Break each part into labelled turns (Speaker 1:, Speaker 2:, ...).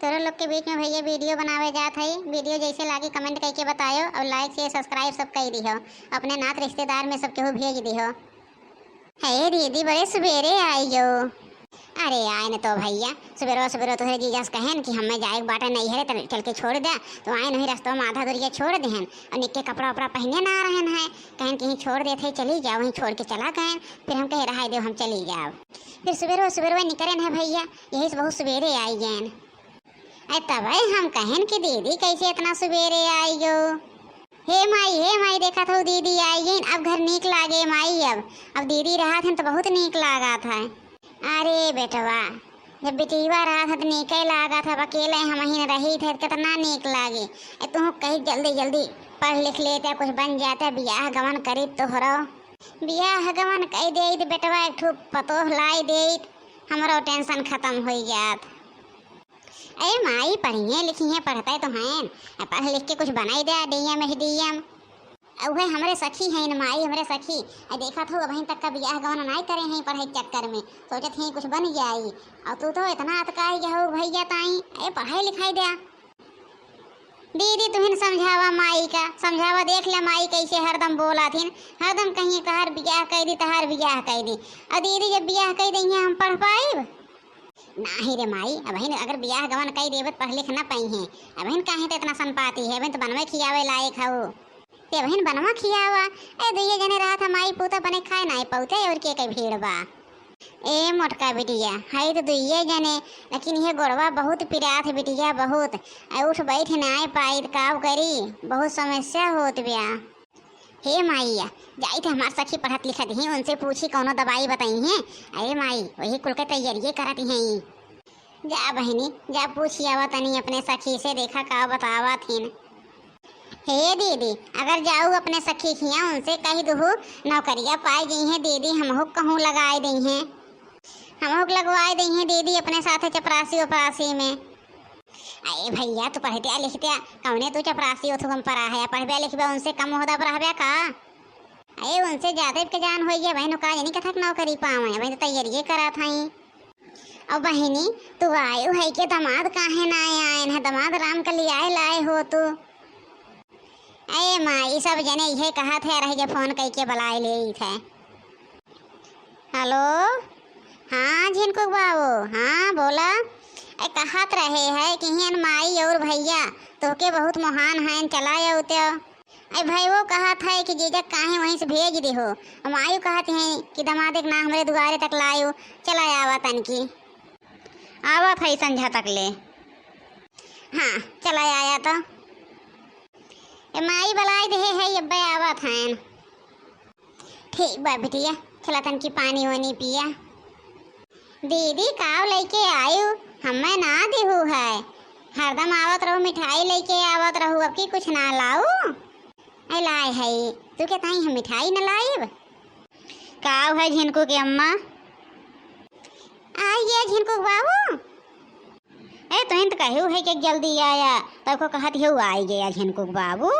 Speaker 1: तोरो लोग के बीच में भैया वीडियो बनावे जात हई। वीडियो जैसे लागी कमेंट करके बतायो और लाइक शेयर सब्सक्राइब सब कर दिहो। अपने नात रिश्तेदार में सब केहू भेज दिहो। हे दीदी बड़े सवेरे आइयो। अरे आए न तो भैया सवेरो सवेरो तोहरे जीजा से कहन कि हमें जाए बाटे नहीं है तो चल के छोड़ दे। तो आए नहीं रास्ते में आधा दूरिया छोड़ देहन और निक्के कपड़ा वपड़ा पहने ना रहन है। कहन कहीं छोड़ देते चली जाओ, वहीं छोड़ के चला गए। फिर हम कहे रहा दे हम चली जाओ। फिर सवेरो सवेरो निकलन है भैया, यही से बहुत सवेरे आई गैन। अरे तब हम कहन कि दीदी कैसे इतना सवेरे आई गो। हे माई देखा था दीदी आई गई। अब घर नीक लागे माई। अब दीदी रहा था तो बहुत नीक लागा था। अरे बेटवा जब बेटीवा रहा था तो नीक लागा था। अकेले हम ही रही थे कितना नीक लागे। तुम कहीं जल्दी जल्दी पढ़ लिख लेते, कुछ बन जाता, बियाह गमन करी तो हो बियाह गमन कह दे बेटवा, एक ठू पतोह लाई दे, हमारा टेंशन खत्म हो जात। अरे माई पढ़िए लिखिए पढ़ते तो हैं, पढ़ लिख के कुछ बनाई दे डीएम एसडीएम। वह हमारे सखी हैं न माई, हमारे सखी देखा था अभी तक का बियाह गवन नहीं करे हैं पढ़ाई चक्कर में, सोचत हैं कुछ बन जाई। और तू तो इतना अतकाई जाओ भैया ताई। अरे पढ़ाई लिखाई दे दीदी, तुहिन समझावा माई का, समझावा देख ले माई कैसे हरदम बोला थी। हरदम कहीं तहार बियाह कर दी तहार बियाह कर दी। और दीदी जब बियाह कर दी हम पढ़ पाइब नहीं रे माई। अब अगर बियाह गवन कर देव पढ़ लिख ना पाई हैं। अब काहे तो इतना सन पाती है, तो बनवे खियावे लायक हो ते बहन बनवा खियावा। ए दुइये जने रहा था माई पूता बने खाए नहीं पौते और के कई भीड़ बा। ए मोटका बिटिया है तो दुइये जने, लेकिन ये गोड़वा बहुत पिरात है बिटिया बहुत। उठ बैठ नहीं पाई काव करी, बहुत समस्या होत बिया। हे माईया जाई थे हमार सखी पढ़त लिखत ही, उनसे पूछी कौनो दवाई बताई हैं। अरे माई वही कुल के तैयारी करत हैं। जा बहनी जा पूछी आवा तनी अपने सखी से, देखा का बतावा थीन। हे दीदी अगर जाऊँ अपने सखी खिया उनसे कही दू नौकरिया पाई गई हैं दीदी, हमहू कहूँ लगाए दी हैं, हमहू लगवाए दी हैं दीदी अपने साथ चपरासी उपरासी में। अरे भैया तू पढ़ते लिखते कौने तू चपरासी हो तुम पढ़ा है, पढ़बे लिखबे उनसे कम होदा पढ़बे का। अरे उनसे ज़्यादा के जान हो गया बहनों का, नहीं कथा नौकरी पावे बहन तो तैयारी करा था। और बहनी तू आयु है के दामाद काहे ना आए हैं, दामाद राम के लिए आए लाए हो तू। अरे माँ सब जने यही कहा थे रही जब फोन करके बुलाए ले थे। हेलो हाँ झिनकुक बाबू हाँ बोला। अरे कहत रहे है कि हिन माई और भैया तो के बहुत महान हैं चलाए उते। अरे भाई वो कहा था कि जीजा काहे वहीं से भेज दे हो। मायू कहते हैं कि दमाद ना हमारे दुआरे तक लायो, चला आवा तन की आवा था संझा तक ले। हाँ चला आया तो माई बलाई दे है अब्बे आवा था। ठीक बा बिटिया चला तन की पानी वानी पिया। दीदी काव लेके आयु हमें ना देहू है, हरदम आवत रहू मिठाई लेके आवत रहू, अब की कुछ ना लाऊ। लाए है तू कहता है हम मिठाई न लाइब। काव है झिनकू की अम्मा आइए झिनकू बाबू। ए तुम तो कहू है कि जल्दी आया तब को कहत हो आई गया झिनकू बाबू।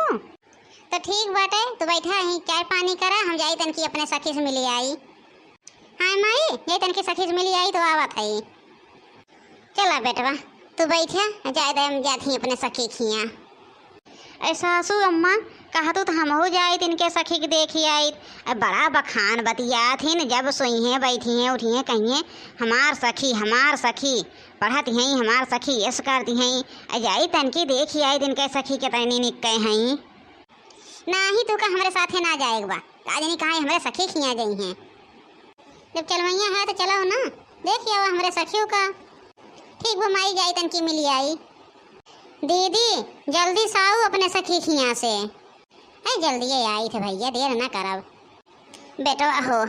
Speaker 1: तो ठीक बाटे तो बैठा है चाय पानी करा, हम जाई तन की अपने सखी से मिली आई। हाँ माई ये तन की सखी से मिली आई तो आवत है। चला बेटवा तू बैठा जाए हम जाती अपने सखी खिया। ऐसा सासू अम्मा कहा तो हम हो जाए इनके सखी के देखी आई। अब बड़ा बखान बतिया थी न, जब सोई हैं बैठी हैं उठी हैं कहिए हमार सखी पढ़त हैं हमार सखी यस करती हैं। जाई तन की देखी आई दिन के सखी के तनी निकले हैं ना ही तू का हमारे साथे ना जाएगा आज नहीं कहा हमारे सखी खिया गई हैं। जब चलवैया है तो चलो ना देखिए वो हमारे सखियों का। ठीक वो माई जाई तन की मिली आई। दीदी जल्दी साऊ अपने सखी खिया से। अरे जल्दी आई थे भैया देर ना करब बेटो हो।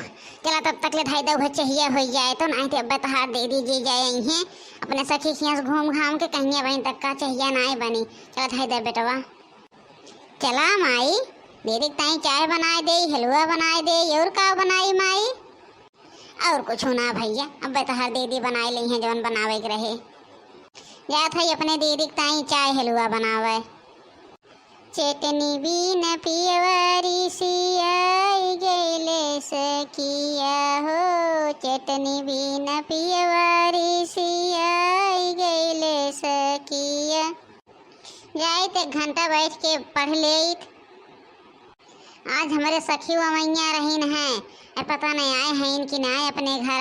Speaker 1: चला तब तक ले धाई दो चाहिए हो जाए तो नहीं तो अब तहार दीदी जी जाए हैं अपने सखी खिया से घूम घाम के कहीं बहन तक का चाहिए ना बनी। चला धाई दे बेटवा चला माई दीदी ताई चाय बनाए दे हलवा बनाए दे और का बनाई माई। और कुछ ना भैया अब तहार दीदी बनाए ली हैं जवन बनावे के रहे। जात है अपने दीदी ताई चाय हलवा बनावे। चटनी बीन पियवरी सियाई गेले सखिया हो, चटनी बीन पियवरी सियाई गेले सखिया। जाई तो 1 घंटा बैठ के पढ़ लेत। आज हमारे सखी अमैया रहीन हैं, पता नहीं आए हैं कि ना अपने घर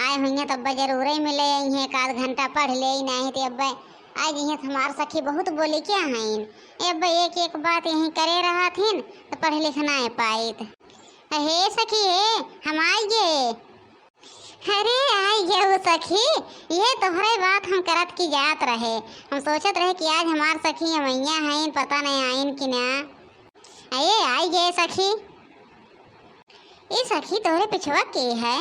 Speaker 1: आए हुई तब जरूर ही मिले हैं, 1 आध घंटा पढ़ ले नहीं तो अब आज यहाँ हमार सखी बहुत बोली क्या हैं। अब एक एक बात यहीं करे रहा थीन तो पढ़ लिखना है पाइत। हे सखी हे हम आइए। अरे आइए वो सखी, ये तुम्हारे बात हम करत की जात रहे। हम सोचत रहे कि आज हमार सखी अमैया हैं, पता नहीं आइन कि ना। अये आइए सखी। ये सखी तोहरे पिछवा के है?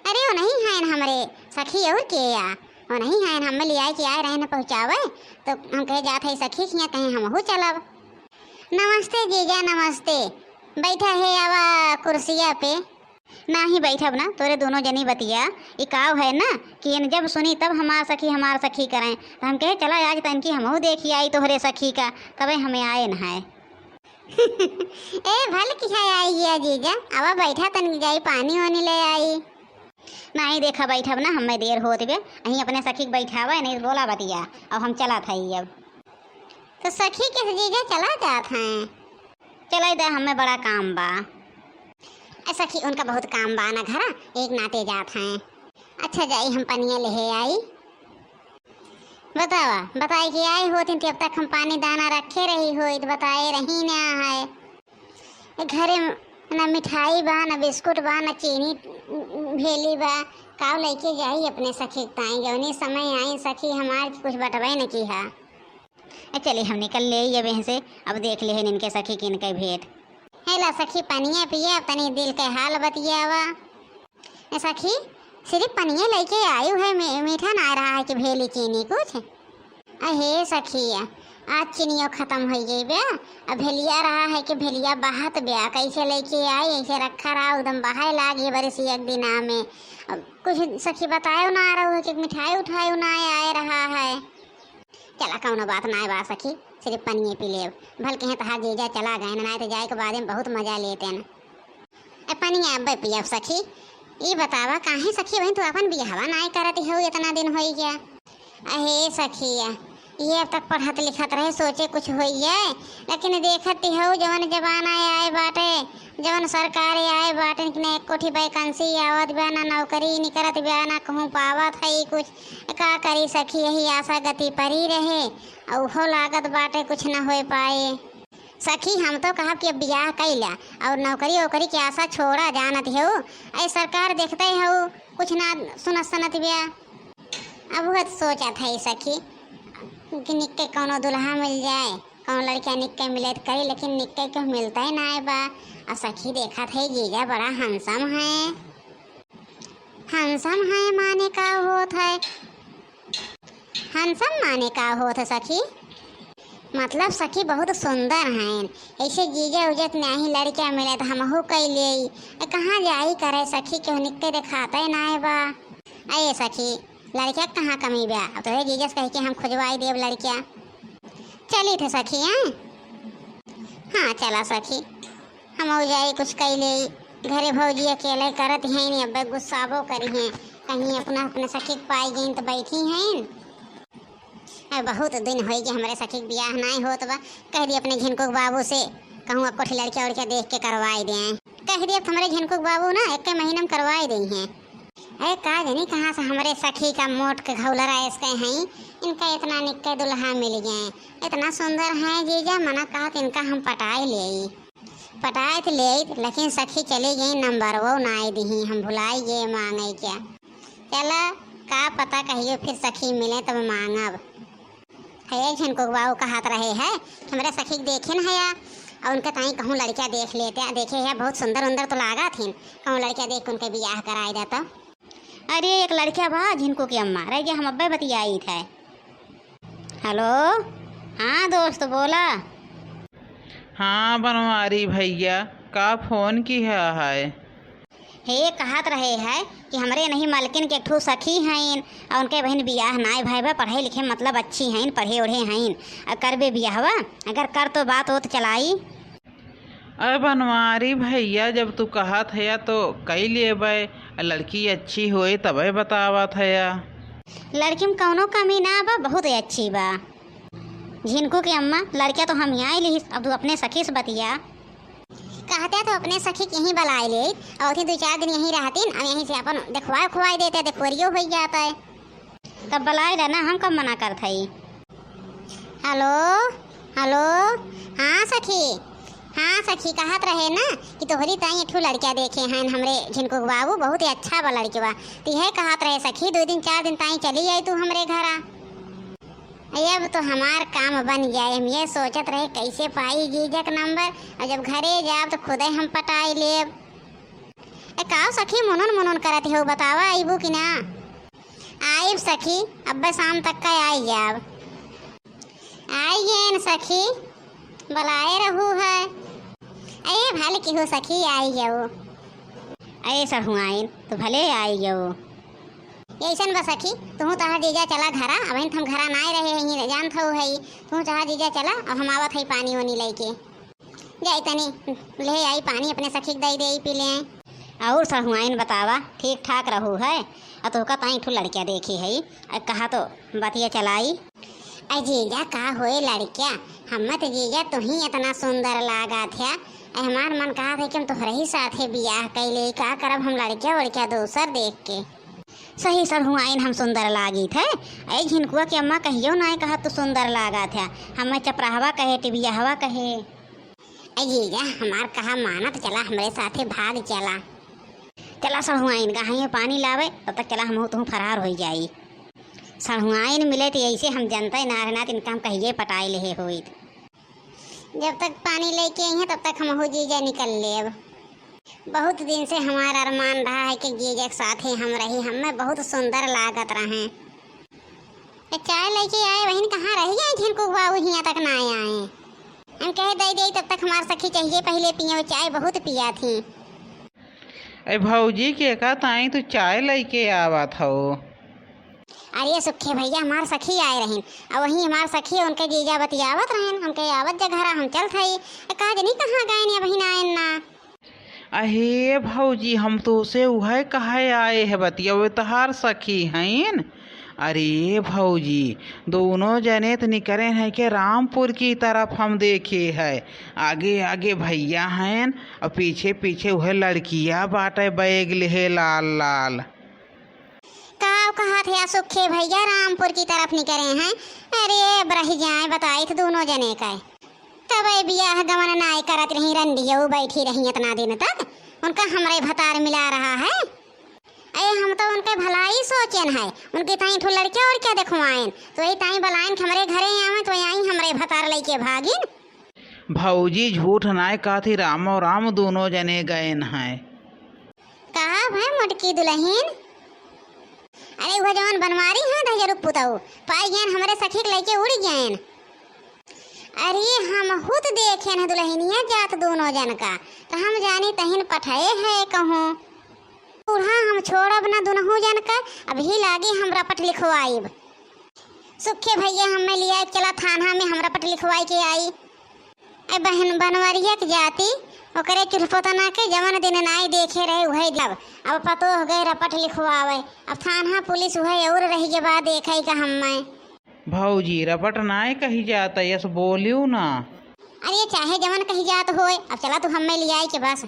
Speaker 1: अरे वो नहीं है हमारे सखी और के या वो नहीं है, हम ले आए कि आए रहे न पहुँचावे तो हम कहे जात है सखी कि कहीं हमहू चलब। नमस्ते जीजा नमस्ते। बैठा है आवा कुर्सिया पे। ना ही बैठब ना, तोरे दोनों जनी बतिया इकाव है ना कि जब सुनी तब हमार सखी करें तो हम कहे चला आज तन की हमहू देखी आई तोहरे सखी का, तबे हमें आए न है। ए भल की है आई गया जीजा, आवा बैठा तन जाई पानी वानी ले आई। नहीं देखा बैठब ना, हमें देर होत बे अहीं अपने सखी के बैठावे नहीं बोला बतिया। अब हम चला था अब तो सखी के जीजा चला जात हैं। चला दे हमें बड़ा काम बा। सखी उनका बहुत काम बा ना घरा, एक नाते जात हैं। अच्छा जाई हम पनिया ले आई। बताए कि आई होती तब तक हम पानी दाना रखे रही हो तो बताए रही ना है। घरे ना मिठाई बा ना बिस्कुट बा ना चीनी भेली बा, काव लेके जाई अपने सखी ताई जौनी समय आई सखी हमार कुछ बटवाई न की है। चलिए हम निकल ले ये बहन से, अब देख ले इनके सखी की इनके भेंट। हेला सखी पनिया पिया तनी दिल के हाल बतियावा। सखी सिर्फ पनिया लेके आयु है, मीठा ना आ रहा है कि भेली चीनी कुछ। अहे सखी आज चीनियों खत्म हो गई बे, अब भेलिया रहा है कि भेलिया बहात ब्या कैसे लेके आई ऐसे रखा रहा एकदम बहाए लागी बरस एक दिन में। अब कुछ सखी बताए ना आ रहा है कि मिठाई उठाई ना आए रहा है। चला कौनो बात ना बा सखी, सिर्फ पनिए पी ले भल कहें तहा जीजा चला गए ना तो जाए के बाद में बहुत मजा लेते हैं। पनिया अब पिया सखी। ये बतावा काहे सखी वही तो अपन बिहावा ना करती हो इतना दिन हो गया। अहे सखी ये अब तक पढ़त लिखत रहे सोचे कुछ हो जाए, लेकिन देखती हो जवन जमाना आए बाटे जवन सरकार आए बाटे ने कोठी वैकेंसी आवत बया ना नौकरी निकलत बया ना कहूँ पावत है कुछ का करी सखी। यही आशा गति परी रहे और हो लागत बाटे कुछ न हो पाए। सखी हम तो कहा कि अब ब्याह कैला और नौकरी वोकरी की आशा छोड़ा जानत हो, ऐ सरकार देखते हो कुछ ना सुनत सनत ब्या। अब वह सोचा था सखी कि निक्के कौनो दुल्हा मिल जाए, कौन लड़कियाँ निक्के मिले तो करी, लेकिन निक्के को मिलता ही ना है बा। और सखी देखा था जीजा बड़ा हंसम है। हंसम है माने का होत है? हंसम माने का होत है सखी? मतलब सखी बहुत सुंदर हैं, ऐसे जीजा उजत नहीं लड़कियाँ मिले तो हमहू कैले कहाँ जाई करे सखी के निक्के दिखाता ही ना है बा। अये सखी लड़कियाँ कहाँ कमी बा, अब तो जीजस कह के हम खुजवाई देव लड़कियाँ। चली थे सखी हैं? हाँ चला सखी हम हो जाए कुछ कैले घरे भौजी अकेले करत हैं नहीं, अब गुस्साबो करी हैं कहीं अपने सखी पाई गई तो बैठी हैं। बहुत दिन हो गए हमारे सखी के ब्याह नहीं हो तो कह दी अपने झिनकुक बाबू से कहूँ अब कोठी लड़कियाँ उड़कियाँ देख के करवाई दें। कह दी अब हमारे झिनकुक बाबू ना 1 महीने में करवाई दी हैं। अरे का जानी कहाँ से हमारे सखी का मोट के घौलरा इसके हैं, इनका इतना निक्के दुल्हा मिल गए इतना सुंदर है जीजा मना कहा तो इनका हम पटाए ले लेकिन सखी चली गई नंबर वो ना दी हम भुलाई गए मांगे क्या। चला का पता कहियो फिर सखी मिले तब मांगब। है झनको बाबू कहात रहे है हमारे सखी देखे न है और उनके ताई कहूँ लड़कियाँ देख लेते देखे है बहुत सुंदर उंदर तो लागा थी कहूँ लड़कियाँ देख उनके ब्याह कराए जाता। अरे एक लड़किया बा झिनको की अम्मा रह गया हम अब्बे बतियाई थे। हेलो हाँ दोस्त बोला।
Speaker 2: हाँ बनवारी भैया का फोन की है?
Speaker 1: हे कहत रहे है कि हमारे नहीं मालकिन के एक ठो सखी हैं और उनके बहन बियाह नाय भाई बा पढ़े लिखे मतलब अच्छी हैं पढ़े ओढ़े हैं करबे बियाहवा अगर कर तो बात हो तो चलाई।
Speaker 2: अरे बनवारी भैया जब तू कहत है तो कई लेबे लड़की अच्छी होए तबे बतावत है।
Speaker 1: लड़की में कौनो कमी ना बा बहुत अच्छी बा। झिनकू के अम्मा लड़किया तो हम यहाँ ली, अब तू अपने सखी से बतिया। कहते तो अपने सखी के यहीं बुलाए ले और 2-4 दिन यहीं रहतीन और यहीं से अपन देखवाए खुआई देते, देखोरियो हो जाता है। तब बुलाए लेना, हम कब मना करते ही। हेलो हेलो, हाँ सखी कहत रहे ना कि तोहरी ताई ठू लड़किया देखे हैं हमरे झिनकू बाबू, बहुत ही अच्छा बा लड़किया। तो यह कहत रहे सखी 2-4 दिन ताई चली आई तू हमरे घरा। अब तो हमार काम बन गया। हम ये सोचत रहे कैसे पाई जीजा का नंबर, और जब घरे जाब तो खुदे हम पटाई लेब। का सखी मुनन करत हो, बतावा आईबू कि ना? आइब सखी, अब शाम तक का आई जाब। आइए न सखी, बुलाए रहू है। अरे भले की हो सखी, आई जाओ। अरे सर हूँ आइन तो भले आई जाओ। ऐसन बा सखी, तू तहार जीजा चला घरा, अब हम घरा ना रहे हैं जानत हो है। तू तहार जीजा चला, अब हम आवत है पानी वानी लेके जाई, तनी ले आई पानी अपने सखी दे दे पी ले। और सर हुआ बतावा, ठीक ठाक रहू है। और तो का ताई ठू लड़किया देखी है, कहा तो बतिया चलाई। अरे जीजा का होए लड़किया, हम तो जीजा तू ही इतना सुंदर लागा थे। हमार मन कहा था कि हम तोहरे ही साथे बियाह कैले, का करब हम लड़किया वड़किया दोसर देख के। सही सर हुआ हम सुंदर लागी थे। ऐ झिनकुआ की अम्मा कहियो ना कहा तो सुंदर लागा था, हमें चपराहवा कहे टिबियाहवा कहे। ऐ जीजा हमार कहा मानत चला, हमरे साथे भाग चला सर हुआ कहाँ पानी लावे, तब तक चला हम तुम फरार हो जाई। सर हुआ मिले तो ऐसे हम जनता ना रहना, इनका हम कहिए पटाई ले हुई। जब तक पानी लेके आई हैं तब तक हम हो जीजा निकल लेब। बहुत दिन से हमारा अरमान रहा है कि जीजा के साथ ही हम रही, हमें बहुत सुंदर लागत रहे। चाय लेके आए बहन, कहाँ रही है झिनकू बाबू, यहाँ तक ना आए। हम कहे दे तब तक हमार सखी चाहिए पहले पिए, चाय बहुत पिया थी।
Speaker 2: अरे भौजी के का ताई तू चाय लेके आवत हो?
Speaker 1: अरे सुखे भैया हमार सखी आए रहीन, और वहीं हमार सखी उनके जीजा बतियावत रहन, हमके आवत जगह हम चल थई। कहा जनी कहाँ गए बहिन आए ना।
Speaker 2: अहे भौजी, हम तो से उहे कहे आए है बतिया तहार सखी हैं। अरे भौजी, दोनों जने तो निकले हैं कि रामपुर की तरफ हम देखे है। आगे आगे भैया हैं और पीछे पीछे वह लड़कियाँ बाटे बैग ले लाल।
Speaker 1: कहा थे सुखे भैया रामपुर की तरफ निकले हैं। अरे बरही जाए बताई थे दोनों जने का, तब बियाह गमन नाय करत रही, रंडियो बैठी रही इतना दिन तक, उनका हमरे भतार मिला रहा है। अरे हम तो उनके भलाई सोचन है, उनके ताई ठो लड़के और क्या देखवाएं, तो यही ताई बलाइन हमारे घरे आवे तो यही हमरे भतार लेके भागिन।
Speaker 2: भौजी झूठ नाय कहती, राम और राम दोनों जने गए हैं।
Speaker 1: कहा भाई मुटकी दुल्हन, अरे वो जवान बनवारी है दहजरू पुतऊ पाई गए हमरे सखी लेके उड़ गए। अरे हम खुद देखे न दुल्हनिया जात दोनों जन का, तो हम जानी तहिन पठाए है कहूँ बूढ़ा हम छोड़ब न दोनों जन का, अभी लागे हम रपट लिखवाइब। सुखे भैया हमें लिया चला थाना में, हम रपट लिखवाई के आई। ए बहन बनवरिया के जाती ओकरे चुलपोतना के जवन दिन नाई देखे रहे वही जब अब पतो हो गए रपट लिखवावे, अब थाना पुलिस वही और रही के बाद देखे का हमें।
Speaker 2: भौजी रपट नाय कही जाता, यस बोलियो ना।
Speaker 1: अरे चाहे जवन कही जात होए, अब चला तू हमें लिया के बस।